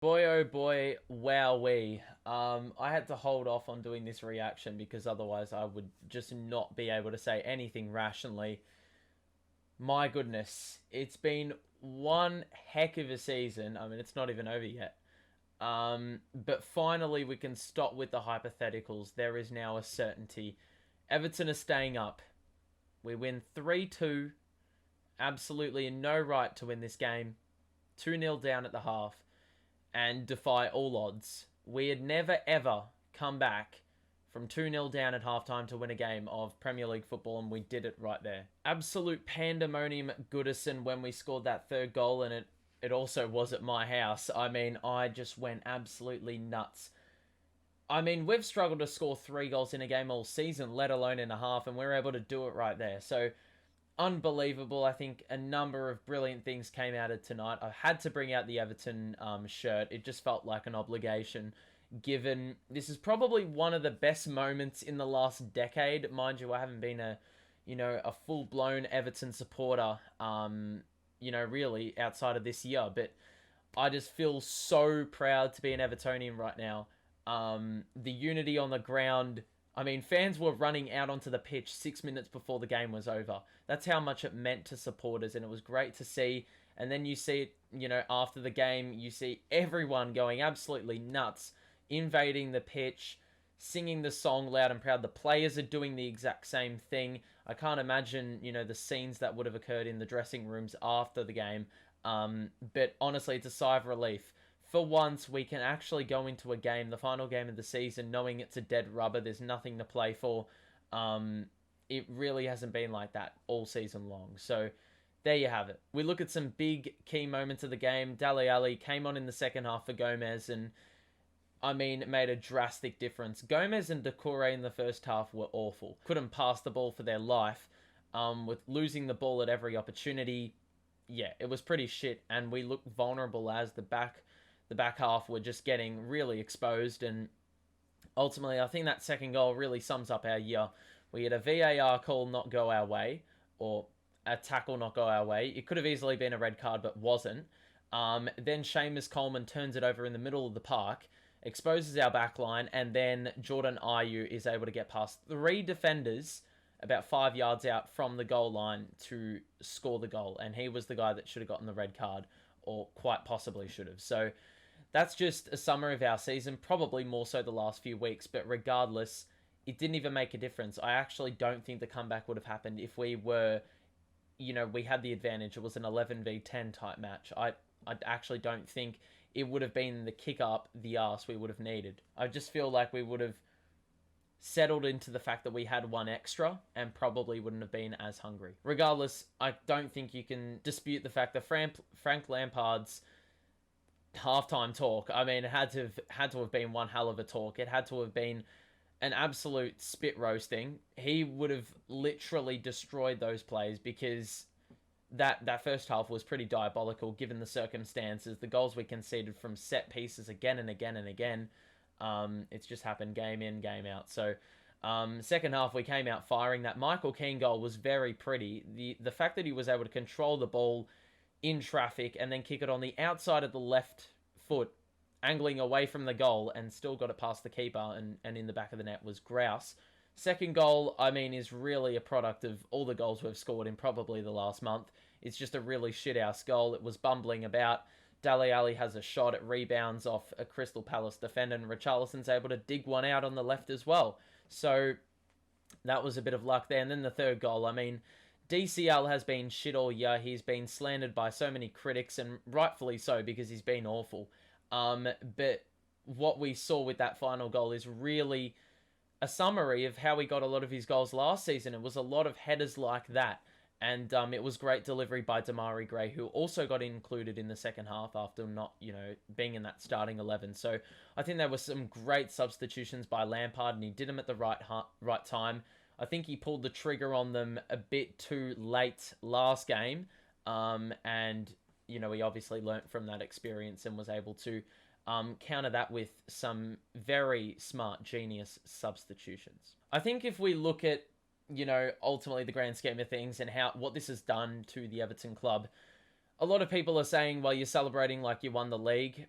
Boy, oh boy, wowee. I had to hold off on doing this reaction because otherwise I would just not be able to say anything rationally. My goodness, it's been one heck of a season. I mean, it's not even over yet. But finally, we can stop with the hypotheticals. There is now a certainty. Everton are staying up. We win 3-2. Absolutely no right to win this game. 2-0 down at the half and defy all odds. We had never ever come back from 2-0 down at halftime to win a game of Premier League football, and we did it right there. Absolute pandemonium at Goodison when we scored that third goal, and it also was at my house. I mean, I just went absolutely nuts. I mean, we've struggled to score 3 goals in a game all season, let alone in a half, and we're able to do it right there. So, unbelievable. I think a number of brilliant things came out of tonight. I had to bring out the Everton shirt. It just felt like an obligation, given this is probably one of the best moments in the last decade. Mind you, I haven't been a full-blown Everton supporter, really outside of this year. But I just feel so proud to be an Evertonian right now. The unity on the ground. I mean, fans were running out onto the pitch 6 minutes before the game was over. That's how much it meant to supporters, and it was great to see. And then you see it, after the game, you see everyone going absolutely nuts, invading the pitch, singing the song loud and proud. The players are doing the exact same thing. I can't imagine, the scenes that would have occurred in the dressing rooms after the game. But honestly, it's a sigh of relief. For once, we can actually go into a game, the final game of the season, knowing it's a dead rubber. There's nothing to play for. It really hasn't been like that all season long. So there you have it. We look at some big key moments of the game. Dele Alli came on in the second half for Gomez, and I mean, it made a drastic difference. Gomez and Doucouré in the first half were awful. Couldn't pass the ball for their life, with losing the ball at every opportunity. Yeah, it was pretty shit, and we looked vulnerable as the back half were just getting really exposed, and ultimately I think that second goal really sums up our year. We had a VAR call not go our way, or a tackle not go our way. It could have easily been a red card, but wasn't. Then Seamus Coleman turns it over in the middle of the park, exposes our back line, and then Jordan Ayew is able to get past 3 defenders about 5 yards out from the goal line to score the goal, and he was the guy that should have gotten the red card, or quite possibly should have. So that's just a summary of our season, probably more so the last few weeks, but regardless, it didn't even make a difference. I actually don't think the comeback would have happened if we were, we had the advantage. It was an 11v10 type match. I actually don't think it would have been the kick up the arse we would have needed. I just feel like we would have settled into the fact that we had one extra and probably wouldn't have been as hungry. Regardless, I don't think you can dispute the fact that Frank Lampard's halftime talk, I mean, it had to have been one hell of a talk. It had to have been an absolute spit roasting. He would have literally destroyed those plays, because that first half was pretty diabolical given the circumstances. The goals we conceded from set pieces again and again and again. It's just happened game in, game out. So second half we came out firing. That Michael Keane goal was very pretty. The fact that he was able to control the ball in traffic and then kick it on the outside of the left foot, angling away from the goal, and still got it past the keeper and in the back of the net was grouse. Second goal, I mean, is really a product of all the goals we've scored in probably the last month. It's just a really shit-house goal. It was bumbling about. Dele Alli has a shot, it rebounds off a Crystal Palace defender, and Richarlison's able to dig one out on the left as well. So that was a bit of luck there. And then the third goal, I mean, DCL has been shit all year. He's been slandered by so many critics, and rightfully so, because he's been awful. But what we saw with that final goal is really a summary of how we got a lot of his goals last season. It was a lot of headers like that. And it was great delivery by Damari Gray, who also got included in the second half after not, being in that starting 11. So I think there were some great substitutions by Lampard, and he did them at the right time. I think he pulled the trigger on them a bit too late last game. And, he obviously learnt from that experience and was able to counter that with some very smart, genius substitutions. I think if we look at ultimately the grand scheme of things and what this has done to the Everton club, a lot of people are saying, well, you're celebrating like you won the league.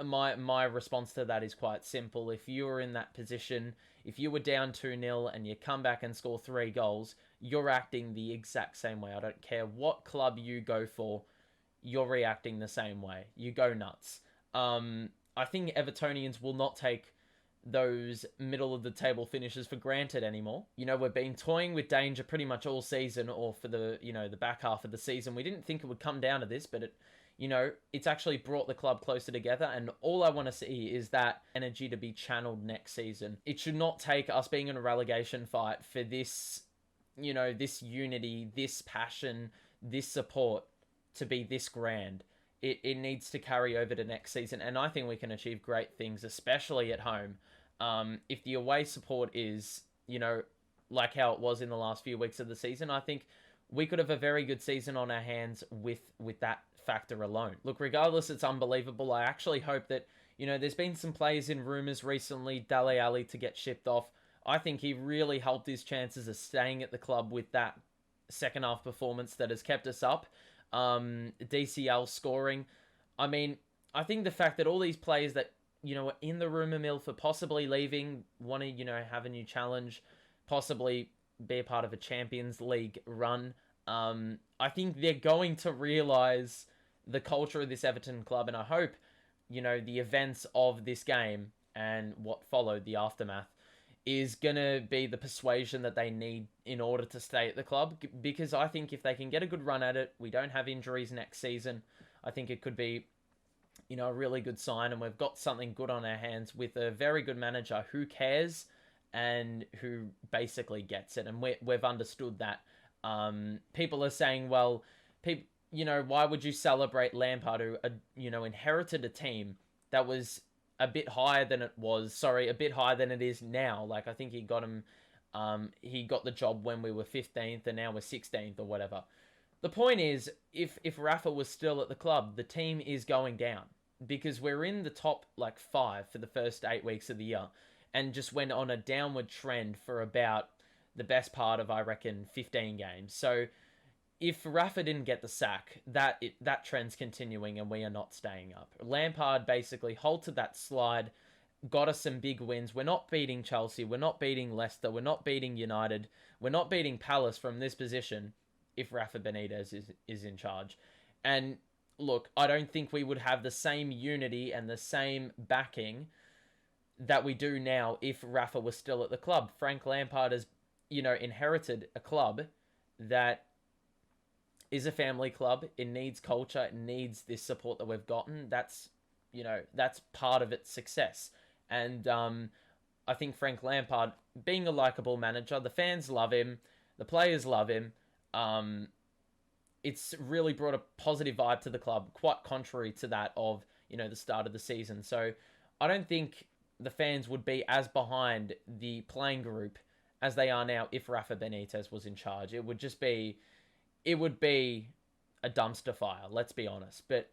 my response to that is quite simple. If you were in that position, if you were down 2-0 and you come back and score 3 goals, you're acting the exact same way. I don't care what club you go for, you're reacting the same way. You go nuts. I think Evertonians will not take those middle of the table finishes for granted anymore. We've been toying with danger pretty much all season, or for the back half of the season. We didn't think it would come down to this, but it's actually brought the club closer together, and all I want to see is that energy to be channeled next season. It should not take us being in a relegation fight for this, this unity, this passion, this support to be this grand. It needs to carry over to next season, and I think we can achieve great things, especially at home. If the away support is, like how it was in the last few weeks of the season, I think we could have a very good season on our hands with that factor alone. Look, regardless, it's unbelievable. I actually hope that, there's been some players in rumours recently, Dele Alli to get shipped off. I think he really helped his chances of staying at the club with that second half performance that has kept us up. DCL scoring. I mean, I think the fact that all these players that, are in the rumour mill for possibly leaving, want to, have a new challenge, possibly be a part of a Champions League run, I think they're going to realise the culture of this Everton club, and I hope, the events of this game and what followed, the aftermath, is going to be the persuasion that they need in order to stay at the club. Because I think if they can get a good run at it, we don't have injuries next season, I think it could be, a really good sign, and we've got something good on our hands with a very good manager who cares and who basically gets it. And we've understood that. People are saying, well, why would you celebrate Lampard, who, inherited a team that was a bit higher than it is now. Like, I think he got the job when we were 15th and now we're 16th or whatever. The point is, if Rafa was still at the club, the team is going down because we're in the top 5 for the first 8 weeks of the year and just went on a downward trend for about the best part of, I reckon, 15 games. So if Rafa didn't get the sack, that trend's continuing and we are not staying up. Lampard basically halted that slide, got us some big wins. We're not beating Chelsea. We're not beating Leicester. We're not beating United. We're not beating Palace from this position if Rafa Benitez is in charge. And look, I don't think we would have the same unity and the same backing that we do now if Rafa was still at the club. Frank Lampard has, inherited a club that is a family club. It needs culture. It needs this support that we've gotten. That's part of its success. And I think Frank Lampard, being a likable manager, the fans love him. The players love him. It's really brought a positive vibe to the club, quite contrary to that of, the start of the season. So I don't think the fans would be as behind the playing group as they are now if Rafa Benitez was in charge. It would be a dumpster fire, let's be honest. But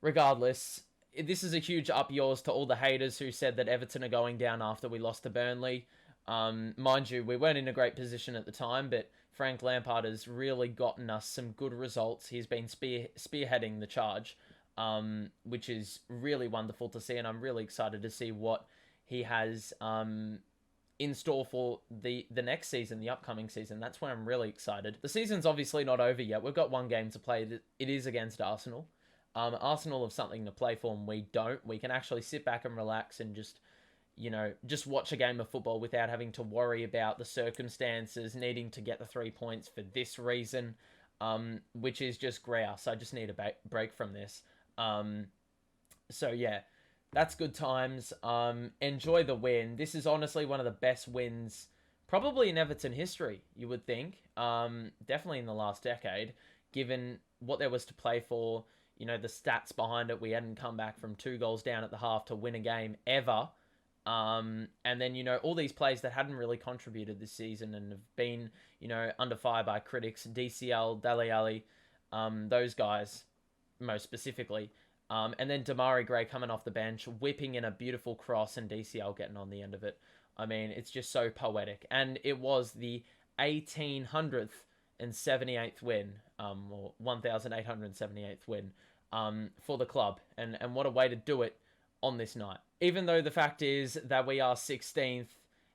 regardless, this is a huge up yours to all the haters who said that Everton are going down after we lost to Burnley. Mind you, we weren't in a great position at the time, but Frank Lampard has really gotten us some good results. He's been spearheading the charge, which is really wonderful to see, and I'm really excited to see what he has in store for the next season, the upcoming season. That's where I'm really excited. The season's obviously not over yet. We've got one game to play. It is against Arsenal. Arsenal have something to play for, and we don't. We can actually sit back and relax and just watch a game of football without having to worry about the circumstances, needing to get the 3 points for this reason, which is just grouse. I just need a break from this. So yeah, that's good times. Enjoy the win. This is honestly one of the best wins probably in Everton history, you would think. Definitely in the last decade, given what there was to play for, the stats behind it. We hadn't come back from 2 goals down at the half to win a game ever. And then, all these players that hadn't really contributed this season and have been, under fire by critics, DCL, Dele Alli, those guys, most specifically. And then Damari Gray coming off the bench, whipping in a beautiful cross and DCL getting on the end of it. I mean, it's just so poetic. And it was the 1878th win, or 1878th win, for the club. And what a way to do it on this night. Even though the fact is that we are 16th,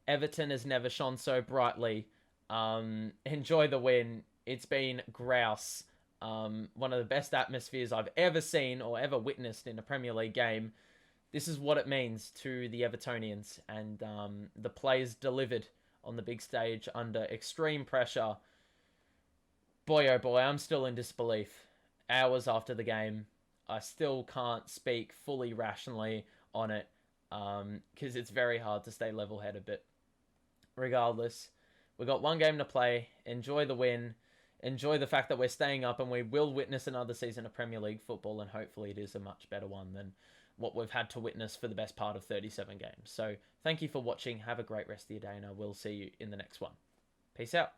Everton has never shone so brightly. Enjoy the win. It's been grouse. One of the best atmospheres I've ever seen or ever witnessed in a Premier League game. This is what it means to the Evertonians, and the players delivered on the big stage under extreme pressure. Boy, oh boy, I'm still in disbelief. Hours after the game, I still can't speak fully rationally on it, because it's very hard to stay level-headed, but regardless, we got one game to play. Enjoy the win. Enjoy the fact that we're staying up and we will witness another season of Premier League football, and hopefully it is a much better one than what we've had to witness for the best part of 37 games. So thank you for watching. Have a great rest of your day, and I will see you in the next one. Peace out.